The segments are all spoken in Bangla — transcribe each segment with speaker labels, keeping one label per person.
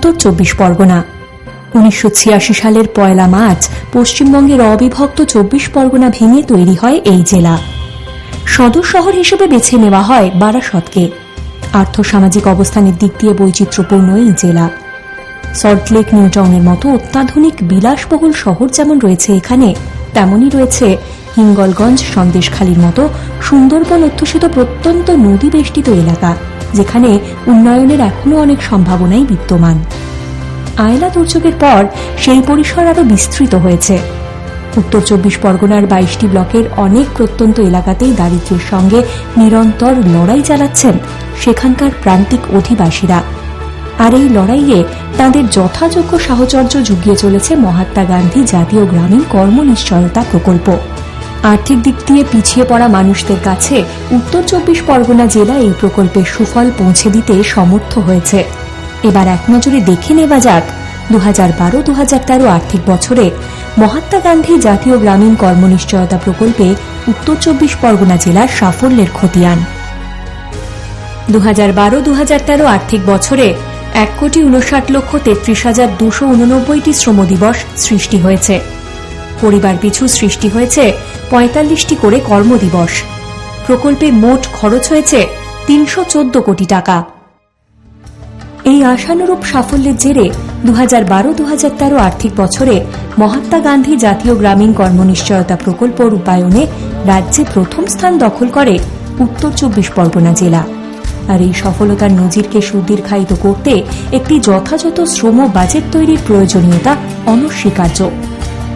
Speaker 1: উত্তর 24 পরগনা। 1986 সালের 1 মার্চ পশ্চিমবঙ্গের অবিভক্ত 24 পরগনা ভেঙে তৈরি হয় এই জেলা। সদর শহর হিসেবে বেছে নেওয়া হয় বারাসতকে। আর্থসামাজিক অবস্থানের দিক দিয়ে বৈচিত্র্যপূর্ণ এই জেলা। সল্টলেক, নিউটাউনের মতো অত্যাধুনিক বিলাসবহুল শহর যেমন রয়েছে এখানে, তেমনই রয়েছে হিঙ্গলগঞ্জ, সন্দেশখালীর মতো সুন্দরবন অধ্যুষিত প্রত্যন্ত নদী বেষ্টিত এলাকা, যেখানে উন্নয়নের এখনও অনেক সম্ভাবনাই বিদ্যমান। আয়লা দুর্যোগের পর সেই পরিসর আরও বিস্তৃত হয়েছে। উত্তর 24 পরগনার 22টি ব্লকের অনেক প্রত্যন্ত এলাকাতেই দারিদ্র্যের সঙ্গে নিরন্তর লড়াই চালাচ্ছেন সেখানকার প্রান্তিক অধিবাসীরা। আর এই লড়াইয়ে তাঁদের যথাযোগ্য সাহচর্য জুগিয়ে চলেছে মহাত্মা গান্ধী জাতীয় গ্রামীণ কর্মনিশ্চয়তা প্রকল্প। আর্থিক দিক দিয়ে পিছিয়ে পড়া মানুষদের কাছে উত্তর 24 পরগনা জেলা এই প্রকল্পের সুফল পৌঁছে দিতে সমর্থ হয়েছে। এবার এক নজরে দেখে নেওয়া যাক 2012-2013 আর্থিক বছরে মহাত্মা গান্ধী জাতীয় গ্রামীণ কর্মনিশ্চয়তা প্রকল্পে উত্তর 24 পরগনা জেলার সাফল্যের খতিয়ান। 2012-2013 আর্থিক বছরে 1,59,33,289টি শ্রম দিবস সৃষ্টি হয়েছে। পরিবার পিছু সৃষ্টি হয়েছে 45টি করে কর্মদিবস। প্রকল্পে মোট খরচ হয়েছে 314 কোটি টাকা। এই আশানুরূপ সাফল্যের জেরে 2012-2013 আর্থিক বছরে মহাত্মা গান্ধী জাতীয় গ্রামীণ কর্মনিশ্চয়তা প্রকল্প রূপায়ণে রাজ্যে প্রথম স্থান দখল করে উত্তর 24 পরগনা জেলা। আর এই সফলতার নজিরকে সুদীর্ঘায়িত করতে একটি যথাযথ শ্রম বাজেট তৈরির প্রয়োজনীয়তা অনস্বীকার্য।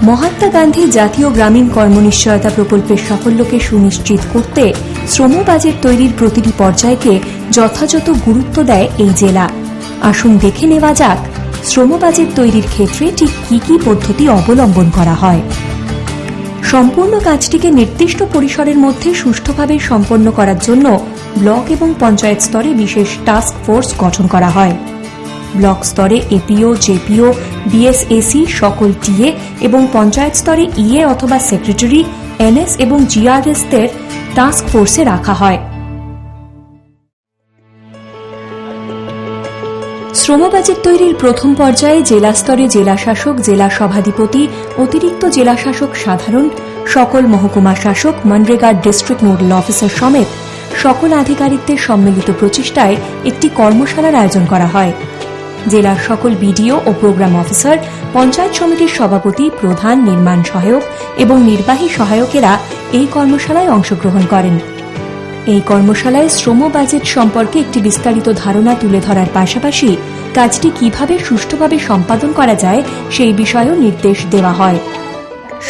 Speaker 1: মহাত্মা গান্ধী জাতীয় গ্রামীণ কর্মনিশ্চয়তা প্রকল্পের সাফল্যকে সুনিশ্চিত করতে শ্রম বাজেট তৈরির প্রতিটি পর্যায়কে যথাযথ গুরুত্ব দেয় এই জেলা। আসুন দেখে নেওয়া যাক শ্রম বাজেট তৈরির ক্ষেত্রে ঠিক কি কি পদ্ধতি অবলম্বন করা হয়। সম্পূর্ণ কাজটিকে নির্দিষ্ট পরিসরের মধ্যে সুষ্ঠুভাবে সম্পন্ন করার জন্য ব্লক এবং পঞ্চায়েত স্তরে বিশেষ টাস্ক ফোর্স গঠন করা হয়। ব্লক স্তরে এপিও, জেপিও, বিএসএসি, সকল টিএ এবং পঞ্চায়েত স্তরে ইএ অথবা সেক্রেটারি, এনএস এবং জিআরএসদের টাস্ক ফোর্সে রাখা হয়। শ্রম বাজেট তৈরির প্রথম পর্যায়ে জেলা স্তরে জেলা শাসক, জেলা সভাধিপতি, অতিরিক্ত জেলা শাসক সাধারণ, সকল মহকুমা শাসক, মনরেগার ডিস্ট্রিক্ট নোডাল অফিসার সমেত সকল আধিকারিকদের সম্মিলিত প্রচেষ্টায় একটি কর্মশালার আয়োজন করা হয়। জেলার সকল বিডিও ও প্রোগ্রাম অফিসার, পঞ্চায়েত সমিতির সভাপতি, প্রধান, নির্মাণ সহায়ক এবং নির্বাহী সহায়কেরা এই কর্মশালায় অংশগ্রহণ করেন। এই কর্মশালায় শ্রম বাজেট সম্পর্কে একটি বিস্তারিত ধারণা তুলে ধরার পাশাপাশি কাজটি কিভাবে সুষ্ঠুভাবে সম্পাদন করা যায় সেই বিষয়েও নির্দেশ দেওয়া হয়।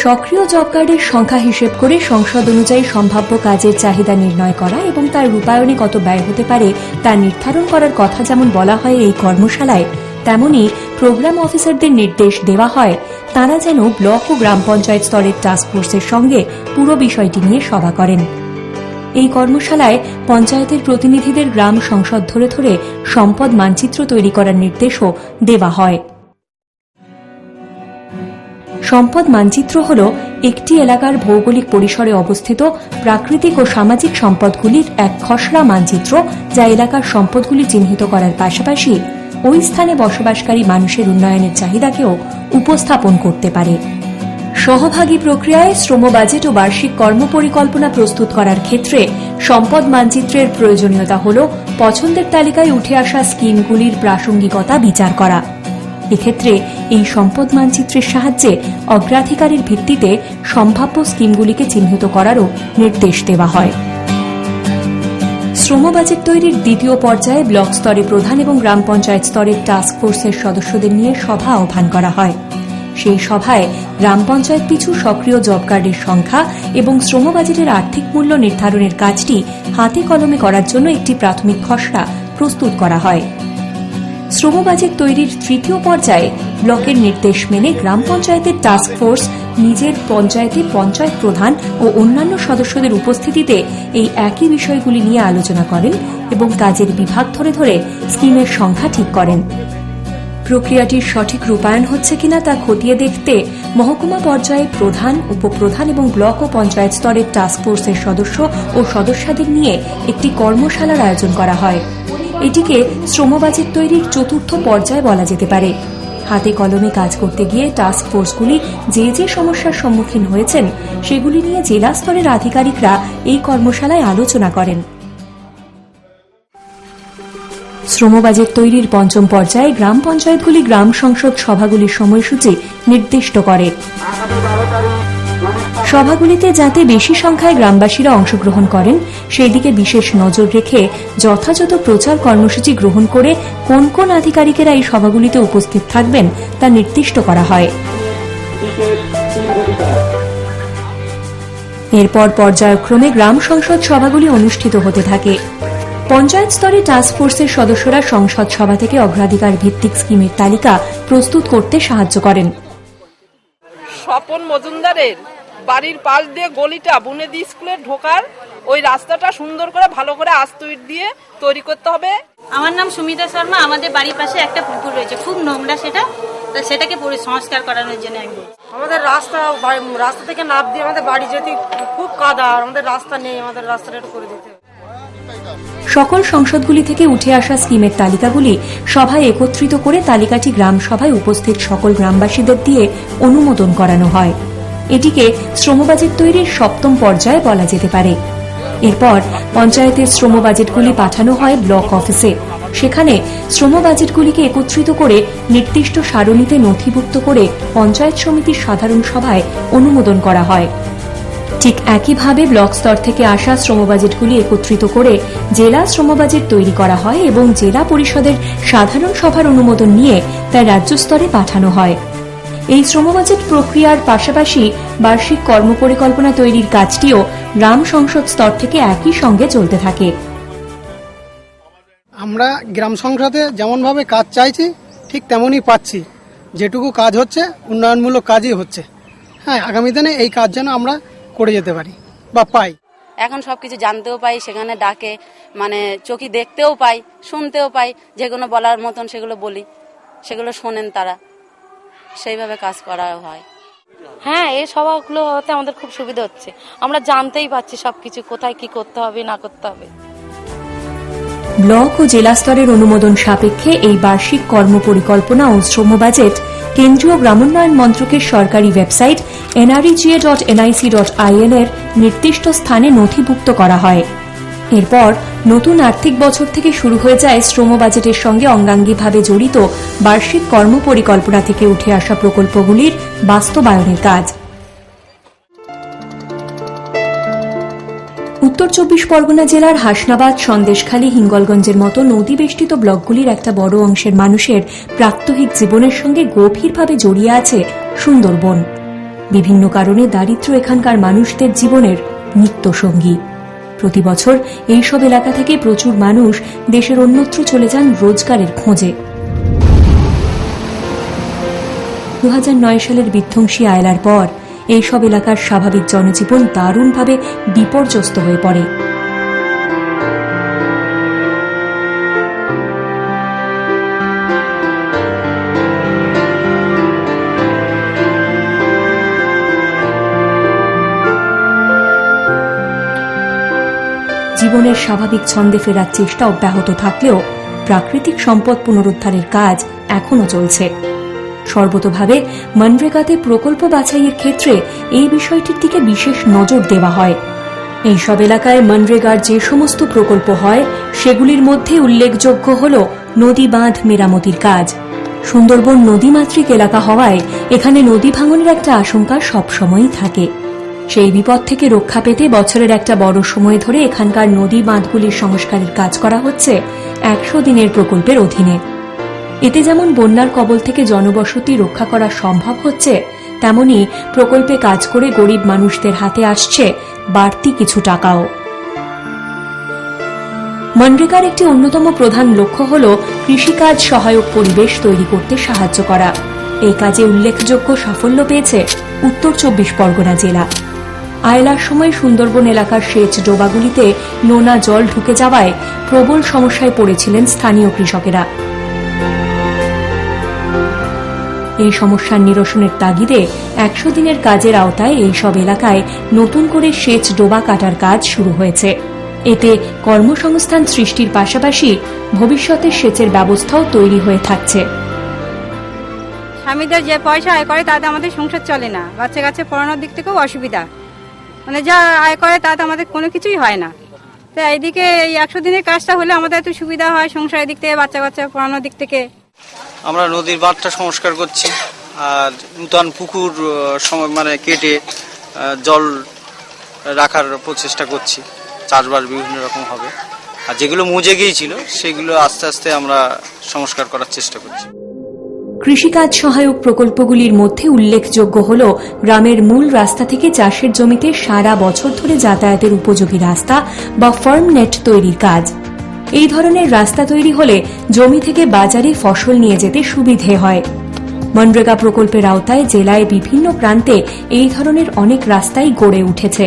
Speaker 1: সক্রিয় জব কার্ডের সংখ্যা হিসেব করে সংসদ অনুযায়ী সম্ভাব্য কাজের চাহিদা নির্ণয় করা এবং তার রূপায়ণে কত ব্যয় হতে পারে তা নির্ধারণ করার কথা যেমন বলা হয় এই কর্মশালায়, তেমনি প্রোগ্রাম অফিসারদের নির্দেশ দেওয়া হয় তাঁরা যেন ব্লক ও গ্রাম পঞ্চায়েত স্তরের টাস্ক ফোর্সের সঙ্গে পুরো বিষয়টি নিয়ে সভা করেন। এই কর্মশালায় পঞ্চায়েতের প্রতিনিধিদের গ্রাম সংসদ ধরে ধরে সম্পদ মানচিত্র তৈরি করার নির্দেশও দেওয়া হয়। সম্পদ মানচিত্র হল একটি এলাকার ভৌগোলিক পরিসরে অবস্থিত প্রাকৃতিক ও সামাজিক সম্পদগুলির এক খসড়া মানচিত্র, যা এলাকার সম্পদগুলি চিহ্নিত করার পাশাপাশি ওই স্থানে বসবাসকারী মানুষের উন্নয়নের চাহিদাকেও উপস্থাপন করতে পারে। সহভাগী প্রক্রিয়ায় শ্রম বাজেট ও বার্ষিক কর্মপরিকল্পনা প্রস্তুত করার ক্ষেত্রে সম্পদ মানচিত্রের প্রয়োজনীয়তা হল পছন্দের তালিকায় উঠে আসা স্কিমগুলির প্রাসঙ্গিকতা বিচার করা। এক্ষেত্রে এই সম্পদ মানচিত্রের সাহায্যে অগ্রাধিকারের ভিত্তিতে সম্ভাব্য স্কিমগুলিকে চিহ্নিত করারও নির্দেশ দেওয়া হয়। শ্রম বাজেট তৈরির দ্বিতীয় পর্যায়ে ব্লক স্তরে প্রধান এবং গ্রাম পঞ্চায়েত স্তরের টাস্ক ফোর্সের সদস্যদের নিয়ে সভা আহ্বান করা হয়। সেই সভায় গ্রাম পঞ্চায়েত পিছু সক্রিয় জব কার্ডের সংখ্যা এবং শ্রম বাজেটের আর্থিক মূল্য নির্ধারণের কাজটি হাতে কলমে করার জন্য একটি প্রাথমিক খসড়া প্রস্তুত করা হয়। শ্রম বাজেট তৈরির তৃতীয় পর্যায়ে ব্লকের নির্দেশ মেনে গ্রাম পঞ্চায়েতের টাস্ক ফোর্স নিজের পঞ্চায়েতে পঞ্চায়েত প্রধান ও অন্যান্য সদস্যদের উপস্থিতিতে এই একই বিষয়গুলি নিয়ে আলোচনা করেন এবং কাজের বিভাগ ধরে ধরে স্কিমের সংখ্যা ঠিক করেন। প্রক্রিয়াটির সঠিক রূপায়ণ হচ্ছে কিনা তা খতিয়ে দেখতে মহকুমা পর্যায়ে প্রধান, উপপ্রধান এবং ব্লক ও পঞ্চায়েত স্তরের টাস্ক ফোর্সের সদস্য ও সদস্যদের নিয়ে একটি কর্মশালার আয়োজন করা হয়। এটিকে শ্রম বাজেট তৈরির চতুর্থ পর্যায় বলা যেতে পারে। হাতে কলমে কাজ করতে গিয়ে টাস্ক ফোর্সগুলি যে যে সমস্যার সম্মুখীন হয়েছেন সেগুলি নিয়ে জেলা স্তরের আধিকারিকরা এই কর্মশালায় আলোচনা করেন। শ্রম বাজেট তৈরির পঞ্চম পর্যায়ে গ্রাম পঞ্চায়েতগুলি গ্রাম সংসদ সভাগুলির সময়সূচি নির্দিষ্ট করে। সভাগুলিতে যাতে বেশি সংখ্যায় গ্রামবাসীরা অংশগ্রহণ করেন সেই দিকে বিশেষ নজর রেখে যথাযথ প্রচার কর্মসূচি গ্রহণ করে কোন কোন আধিকারিকেরা এই সভাগুলিতে উপস্থিত থাকবেন তা নির্দিষ্ট করা হয়। এরপর পর্যায়ক্রমে গ্রাম সংসদ সভাগুলি অনুষ্ঠিত হতে থাকে। পঞ্চায়েত স্তরে টাস্ক ফোর্সের সদস্যরা সংসদ সভা থেকে অগ্রাধিকার ভিত্তিক স্কিমের তালিকা প্রস্তুত করতে সাহায্য করেন।
Speaker 2: স্বপন মজুমদারের বাড়ির পাশ দিয়ে গলিটা বুনেদি স্কুলে ঢোকার ওই রাস্তাটা সুন্দর করে ভালো করে আস্তুইট দিয়ে তৈরি করতে হবে।
Speaker 3: আমার নাম সুমিতা শর্মা। আমাদের বাড়ির পাশে একটা পুকুর রয়েছে, খুব নোংরা সেটাকে সংস্কার করানোর জন্য
Speaker 4: আমাদের রাস্তা থেকে নাপ দিয়ে আমাদের বাড়ি যেতে খুব কাদা, আমাদের রাস্তা নেই, আমাদের রাস্তাটা একটু করে দিতে।
Speaker 1: সকল সংসদগুলি থেকে উঠে আসা স্কিমের তালিকাগুলি সভায় একত্রিত করে তালিকাটি গ্রাম সভায় উপস্থিত সকল গ্রামবাসীদের দিয়ে অনুমোদন করানো হয়। এটিকে শ্রম বাজেট তৈরির সপ্তম পর্যায়ে বলা যেতে পারে। এরপর পঞ্চায়েতের শ্রম বাজেটগুলি পাঠানো হয় ব্লক অফিসে। সেখানে শ্রম বাজেটগুলিকে একত্রিত করে নির্দিষ্ট সারণীতে নথিভুক্ত করে পঞ্চায়েত সমিতির সাধারণ সভায় অনুমোদন করা হয়। ঠিক একইভাবে ব্লক স্তর থেকে আসা শ্রম বাজেটগুলি একত্রিত করে জেলা শ্রম বাজেট তৈরি করা হয় এবং জেলা পরিষদের সাধারণ সভার অনুমোদন নিয়ে তা রাজ্য স্তরে পাঠানো হয়। এই শ্রম বাজেট প্রক্রিয়ার পাশাপাশি বার্ষিক কর্মপরিকল্পনা তৈরির কাজটিও গ্রাম সংসদ স্তর থেকে একই সঙ্গে চলতে থাকে।
Speaker 5: আমরা গ্রাম সংসদে যেমনভাবে কাজ চাইছি ঠিক তেমনই পাচ্ছি। যেটুকু কাজ হচ্ছে উন্নয়নমূলক কাজই হচ্ছে। হ্যাঁ, আগামী দিনে এই কাজ যেন আমরা করে যেতে পারি বা পাই।
Speaker 6: এখন সবকিছু জানতেও পাই, সেখানে ডাকে চোখে দেখতেও পাই, শুনতেও পাই, যেগুলো বলার মতন সেগুলো বলি, সেগুলো শোনেন তারা, সেইভাবে কাজ করা হয়।
Speaker 7: হ্যাঁ, এই সভাগুলো হতে আমাদের খুব সুবিধা হচ্ছে। আমরা জানতেই পারছি সবকিছু, কোথায় কি করতে হবে না করতে হবে।
Speaker 1: ব্লক ও জেলা স্তরের অনুমোদন সাপেক্ষে এই বার্ষিক কর্মপরিকল্পনা ও শ্রম বাজেট কেন্দ্রীয় গ্রামোন্নয়ন মন্ত্রকের সরকারি ওয়েবসাইট nrega.nic.in এর নির্দিষ্ট স্থানে নথিভুক্ত করা হয়। এরপর নতুন আর্থিক বছর থেকে শুরু হয়ে যায় শ্রম বাজেটের সঙ্গে অঙ্গাঙ্গিভাবে জড়িত বার্ষিক কর্মপরিকল্পনা থেকে উঠে আসা প্রকল্পগুলির বাস্তবায়নের কাজ। উত্তর 24 পরগনা জেলার হাসনাবাদ, সন্দেশখালী, হিঙ্গলগঞ্জের মতো নদী বেষ্টিত ব্লকগুলির একটা বড় অংশের মানুষের প্রাত্যহিক জীবনের সঙ্গে গভীরভাবে জড়িয়ে আছে সুন্দরবন। বিভিন্ন কারণে দারিদ্র্য এখানকার মানুষদের জীবনের নিত্য সঙ্গী। প্রতি বছর এইসব এলাকা থেকে প্রচুর মানুষ দেশের অন্যত্র চলে যান রোজগারের খোঁজে। 2009 সালের বিধ্বংসী আয়লার পর এইসব এলাকার স্বাভাবিক জনজীবন দারুণভাবে বিপর্যস্ত হয়ে পড়ে। জীবনের স্বাভাবিক ছন্দে ফেরার চেষ্টা অব্যাহত থাকলেও প্রাকৃতিক সম্পদ পুনরুদ্ধারের কাজ এখনো চলছে। সর্বতোভাবে মনরেগাতে প্রকল্প বাছাইয়ের ক্ষেত্রে এই বিষয়টির দিকে বিশেষ নজর দেওয়া হয়। এইসব এলাকায় মনরেগার যে সমস্ত প্রকল্প হয় সেগুলির মধ্যে উল্লেখযোগ্য হল নদী বাঁধ মেরামতির কাজ। সুন্দরবন নদীমাতৃক এলাকা হওয়ায় এখানে নদী ভাঙনের একটা আশঙ্কা সবসময়ই থাকে। সেই বিপদ থেকে রক্ষা পেতে বছরের একটা বড় সময় ধরে এখানকার নদী বাঁধগুলির সংস্কারের কাজ করা হচ্ছে 100 দিনের প্রকল্পের অধীনে। এতে যেমন বন্যার কবল থেকে জনবসতি রক্ষা করা সম্ভব হচ্ছে, তেমনি প্রকল্পে কাজ করে গরিব মানুষদের হাতে আসছে বাড়তি কিছু টাকাও। মনরেগার একটি অন্যতম প্রধান লক্ষ্য হল কৃষিকাজ সহায়ক পরিবেশ তৈরি করতে সাহায্য করা। এই কাজে উল্লেখযোগ্য সাফল্য পেয়েছে উত্তর 24 পরগনা জেলা। আয়লার সময় সুন্দরবন এলাকার সেচ ডোবাগুলিতে নোনা জল ঢুকে যাওয়ায় প্রবল সমস্যায় পড়েছিলেন স্থানীয় কৃষকেরা। এই সমস্যার নিরসনের তাগিদে 100 দিনের কাজের আওতায় এইসব এলাকায় নতুন করে সেচ ডোবা কাটার কাজ শুরু হয়েছে। এতে কর্মসংস্থান সৃষ্টির পাশাপাশি ভবিষ্যতে সেচের ব্যবস্থাও তৈরি হয়ে থাকছে।
Speaker 8: স্বামীদের যে পয়সা আয় করে তাতে আমাদের সংসার চলে না, বাচ্চা কাচ্চা পড়ানোর দিক থেকেও অসুবিধা, মানে যা আয় করে তাতে আমাদের কোনো কিছুই হয় না। তো এইদিকে এই 100 দিনের কাজটা হলে আমাদের একটু সুবিধা হয় সংসারের দিক থেকে, বাচ্চা কাচ্চা পড়ানোর দিক থেকে।
Speaker 9: আমরা নদীর বাঁধটা সংস্কার করছি, আর নূতন পুকুর মানে কেটে জল রাখার প্রচেষ্টা করছি, চাষবাস বিভিন্ন রকম হবে। আর যেগুলো মুজে গিয়েছিল সেগুলো আস্তে আস্তে আমরা সংস্কার করার চেষ্টা করছি।
Speaker 1: কৃষিকাজ সহায়ক প্রকল্পগুলির মধ্যে উল্লেখযোগ্য হল গ্রামের মূল রাস্তা থেকে চাষের জমিতে সারা বছর ধরে যাতায়াতের উপযোগী রাস্তা বা ফার্ম নেট তৈরির কাজ। এই ধরনের রাস্তা তৈরি হলে জমি থেকে বাজারে ফসল নিয়ে যেতে সুবিধে হয়। মনরেগা প্রকল্পের আওতায় জেলায় বিভিন্ন প্রান্তে এই ধরনের অনেক রাস্তাই গড়ে উঠেছে।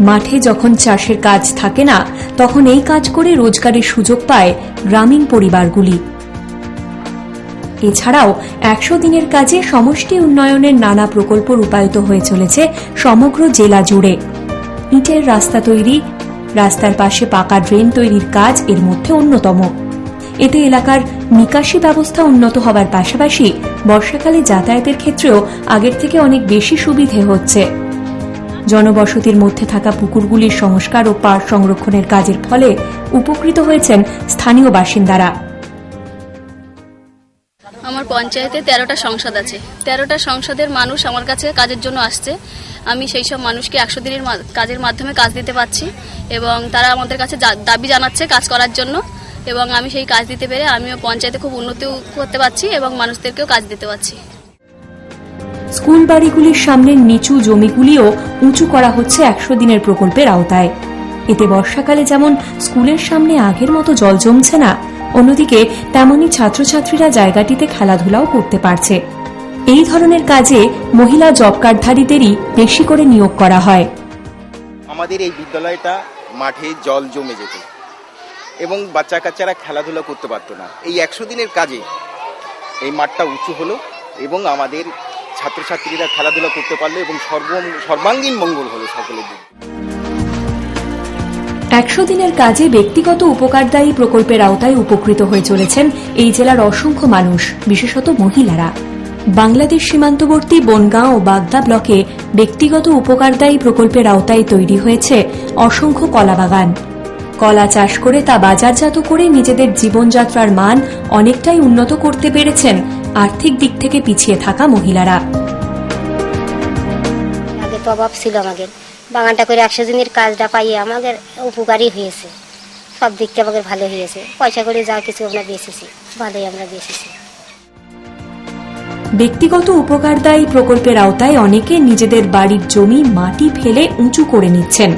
Speaker 1: মাঠে যখন চাষের কাজ থাকে না, তখন এই কাজ করে রোজগারের সুযোগ পায় গ্রামীণ পরিবারগুলি। এছাড়াও 100 দিনের কাজে সমষ্টি উন্নয়নের নানা প্রকল্প রূপায়িত হয়ে চলেছে সমগ্র জেলা জুড়ে। ইটের রাস্তা তৈরি, রাস্তার পাশে পাকা ড্রেন তৈরির কাজ এর মধ্যে অন্যতম। এতে এলাকার নিকাশি ব্যবস্থা উন্নত হবার পাশাপাশি বর্ষাকালে যাতায়াতের ক্ষেত্রেও আগের থেকে অনেক বেশি সুবিধে হচ্ছে। জনবসতির মধ্যে থাকা পুকুরগুলির সংস্কার ও পাড় সংরক্ষণের কাজের ফলে উপকৃত হয়েছেন স্থানীয় বাসিন্দারা।
Speaker 10: আমার পঞ্চায়েতে 13টা সংসদ আছে। 13টা সংসদের মানুষ আমার কাছে কাজের জন্য আসছে। আমি সেই সব মানুষকে 100 দিনের কাজের মাধ্যমে কাজ দিতে পারছি এবং তারা আমাদের কাছে দাবি জানাচ্ছে কাজ করার জন্য, এবং আমি সেই কাজ দিতে পেরে আমিও পঞ্চায়েতে খুব উন্নতি করতে পারছি এবং মানুষদেরকেও কাজ দিতে পারছি।
Speaker 1: স্কুল বাড়িগুলির সামনের নিচু জমিগুলিও উঁচু করা হচ্ছে 100 দিনের প্রকল্পের আওতায়। এতে বর্ষাকালে যেমন স্কুলের সামনে আগের মতো জল জমছে না, অন্যদিকে তেমনি ছাত্রছাত্রীরা জায়গাটিতে খেলাধুলাও করতে পারছে। এই ধরনের কাজে মহিলা জব কার্ডধারীদেরই বেশি করে নিয়োগ করা হয়।
Speaker 11: আমাদের এই বিদ্যালয়টা মাঠে জল জমে যেত এবং বাচ্চা কাচ্চারা খেলাধুলা করতে পারতো না। এই 100 দিনের কাজে এই মাঠটা উঁচু হলো এবং আমাদের ছাত্রছাত্রীরা খেলাধুলা করতে পারলো এবং সর্বাঙ্গীন মঙ্গল হলো সকলের দিকে।
Speaker 1: 100 দিনের কাজে ব্যক্তিগত উপকারদায়ী প্রকল্পের আওতায় উপকৃত হয়ে চলেছেন এই জেলার অসংখ্য মানুষ, বিশেষত মহিলারা। বাংলাদেশ সীমান্তবর্তী বনগাঁ ও বাগদা ব্লকে ব্যক্তিগত উপকারদায়ী প্রকল্পের আওতায় তৈরি হয়েছে অসংখ্য কলাবাগান। কলা চাষ করে তা বাজারজাত করে নিজেদের জীবনযাত্রার মান অনেকটাই উন্নত করতে পেরেছেন আর্থিক দিক থেকে পিছিয়ে থাকা মহিলারা।
Speaker 12: আগে তো অভাব ছিল, আমাদের বাগানটা করে 100 দিনের কাজটা পাইয়ে আমাদের উপকারী হয়েছে, সব দিক থেকে আমাদের ভালো হয়েছে। পয়সা করে যা কিছু আমরা বেঁচেছি, ভালোই আমরা বেঁচেছি।
Speaker 1: ব্যক্তিগত উপকারদায়ী প্রকল্পের আওতায় অনেকে নিজেদের বাড়ির জমি মাটি ফেলে উঁচু করে নিচ্ছেন।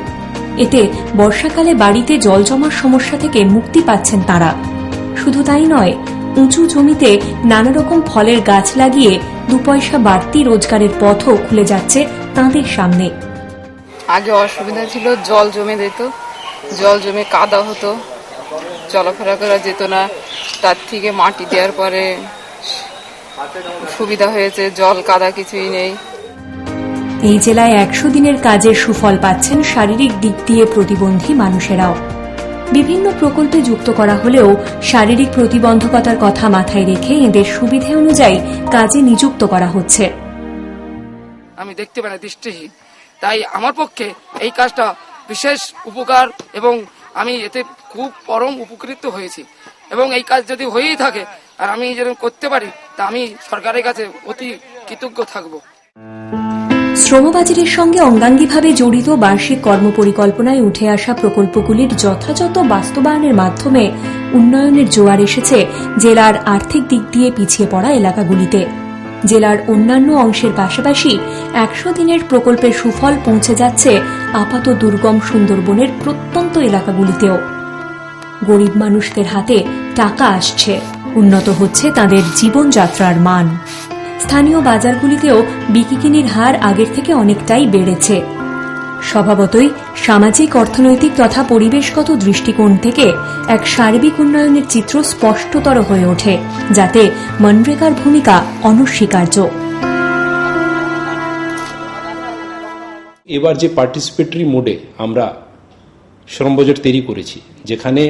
Speaker 1: এতে বর্ষাকালে বাড়িতে জল জমার সমস্যা থেকে মুক্তি পাচ্ছেন তারা। শুধু তাই নয়, উঁচু জমিতে নানা রকম ফলের গাছ লাগিয়ে 2 পয়সা বাড়তি রোজগারের পথও খুলে যাচ্ছে তাঁদের সামনে।
Speaker 2: আগে অসুবিধা ছিল, জল জমে যেত, জল জমে কাদা হতো, চলাফেরা করা যেত না। তার থেকে মাটি দেওয়ার পরে সুবিধা হয়েছে, জল কাদা কিছুই নেই।
Speaker 1: এই জেলায় 100 দিনের কাজের সুফল পাচ্ছেন শারীরিক দিক দিয়ে প্রতিবন্ধী মানুষেরাও। বিভিন্ন প্রকল্পে যুক্ত করা হলেও শারীরিক প্রতিবন্ধকতার কথা মাথায় রেখে এদের সুবিধে অনুযায়ী কাজে নিযুক্ত করা হচ্ছে।
Speaker 13: আমি দেখতে পাই না, দৃষ্টিহীন, তাই আমার পক্ষে এই কাজটা বিশেষ উপকার এবং আমি এতে খুব পরম উপকৃত হয়েছি। এবং এই কাজ যদি হয়েই থাকে আর আমি যেন করতে পারি, তা আমি সরকারের কাছে অতি কৃতজ্ঞ থাকব।
Speaker 1: শ্রমবাজারের সঙ্গে অঙ্গাঙ্গিভাবে জড়িত বার্ষিক কর্মপরিকল্পনায় উঠে আসা প্রকল্পগুলির যথাযথ বাস্তবায়নের মাধ্যমে উন্নয়নের জোয়ার এসেছে জেলার আর্থিক দিক দিয়ে পিছিয়ে পড়া এলাকাগুলিতে। জেলার অন্যান্য অংশের পাশাপাশি 100 দিনের প্রকল্পের সুফল পৌঁছে যাচ্ছে আপাত দুর্গম সুন্দরবনের প্রত্যন্ত এলাকাগুলিতেও। গরিব মানুষদের হাতে টাকা আসছে, উন্নত হচ্ছে তাদের জীবনযাত্রার মান। স্থানীয় বাজারগুলিতেও বিক্রিকিনির হার আগের থেকে অনেকটাই বেড়েছে। স্বভাবতই সামাজিক, অর্থনৈতিক তথা পরিবেশগত দৃষ্টিকোণ থেকে এক সার্বিক উন্নয়নের চিত্র স্পষ্টতর হয়ে ওঠে, যাতে মনরেগার ভূমিকা অনস্বীকার্য।
Speaker 14: এবার যে পার্টিসিপেটরি মোডে আমরা শ্রম বাজেট তৈরি করেছি, যেখানে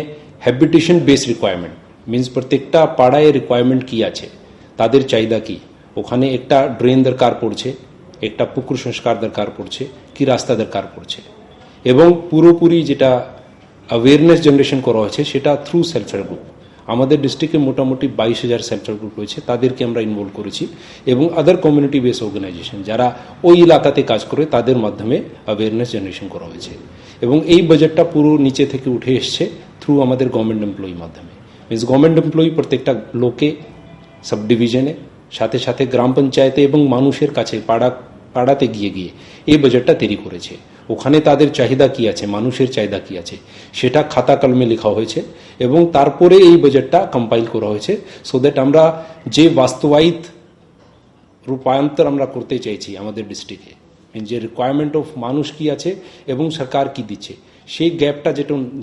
Speaker 14: হ্যাবিটেশন বেস রিকোয়ারমেন্ট মিনস প্রত্যেকটা পাড়ায় রিকোয়ারমেন্ট কি আছে, তাদের চাহিদা কি, ওখানে একটা ড্রেন দরকার পড়ছে, একটা পুকুর সংস্কার দরকার পড়ছে, কি রাস্তা দরকার পড়ছে, এবং পুরোপুরি যেটা অ্যাওয়ারনেস জেনারেশন করা হয়েছে সেটা থ্রু সেলফ হেল্প গ্রুপ। আমাদের ডিস্ট্রিক্টে মোটামুটি 22,000 সেলফ হেল্প গ্রুপ রয়েছে, তাদেরকে আমরা ইনভলভ করেছি, এবং আদার কমিউনিটি বেস অর্গানাইজেশন যারা ওই এলাকাতে কাজ করে তাদের মাধ্যমে অ্যাওয়ারনেস জেনারেশন করা হয়েছে। এবং এই বাজেটটা পুরো নিচে থেকে উঠে এসছে থ্রু আমাদের গভর্নমেন্ট এমপ্লয়ির মাধ্যমে। মিনস গভর্নমেন্ট এমপ্লয়ি প্রত্যেকটা ব্লকে, সাব ডিভিশনে, সাথে সাথে গ্রাম পঞ্চায়েতে এবং মানুষের কাছে পাড়াতে গিয়ে গিয়ে এই বাজেটটা তৈরি করেছে। ওখানে তাদের চাহিদা কি আছে, মানুষের চাহিদা কি আছে, সেটা খাতা কলমে লেখা হয়েছে, এবং তারপরে এই বাজেটটা কম্পাইল করা হয়েছে, সো দ্যাট আমরা যে বাস্তবায়িত রূপান্তর আমরা করতে চাইছি আমাদের ডিস্ট্রিক্টে, যে রিকোয়ারমেন্ট অফ মানুষ কি আছে এবং সরকার কি দিচ্ছে, সেই গ্যাপটা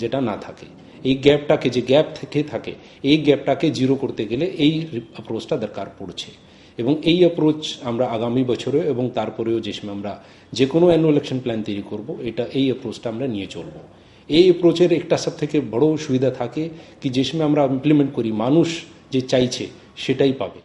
Speaker 14: যেটা না থাকে, এই গ্যাপটাকে যে গ্যাপ থেকে থাকে এই গ্যাপটাকে জিরো করতে গেলে এই অ্যাপ্রোচটা দরকার পড়ছে। এবং এই অ্যাপ্রোচ আমরা আগামী বছরে এবং তারপরেও যে সময় আমরা যে কোনো অ্যানুয়াল ইলেকশন প্ল্যান তৈরি করব, এই অ্যাপ্রোচটা আমরা নিয়ে চলব। এই অ্যাপ্রোচের একটা সব থেকে বড় সুবিধা থাকে কি যে সময় আমরা ইমপ্লিমেন্ট করি মানুষ যে চাইছে সেটাই পাবে।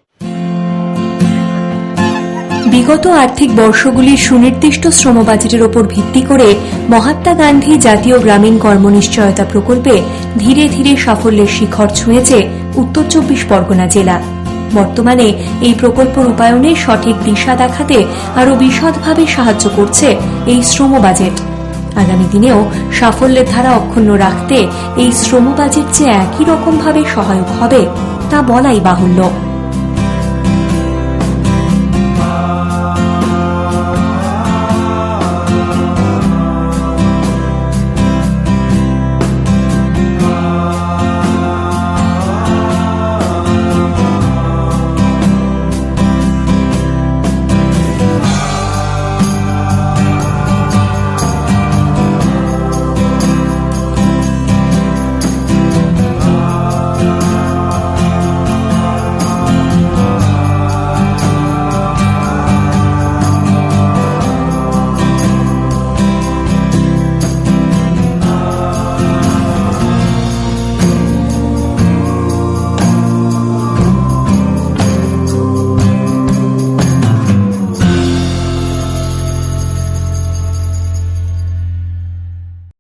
Speaker 1: বিগত আর্থিক বর্ষগুলির সুনির্দিষ্ট শ্রম বাজেটের ওপর ভিত্তি করে মহাত্মা গান্ধী জাতীয় গ্রামীণ কর্মনিশ্চয়তা প্রকল্পে ধীরে ধীরে সাফল্যের শিখর ছুঁয়েছে উত্তর 24 পরগনা জেলা। বর্তমানে এই প্রকল্প রূপায়ণে সঠিক দিশা দেখাতে আরও বিশদভাবে সাহায্য করছে এই শ্রম বাজেট। আগামী দিনেও সাফল্যের ধারা অক্ষুণ্ণ রাখতে এই শ্রম বাজেট যে একই রকমভাবে সহায়ক হবে তা বলাই বাহুল্য।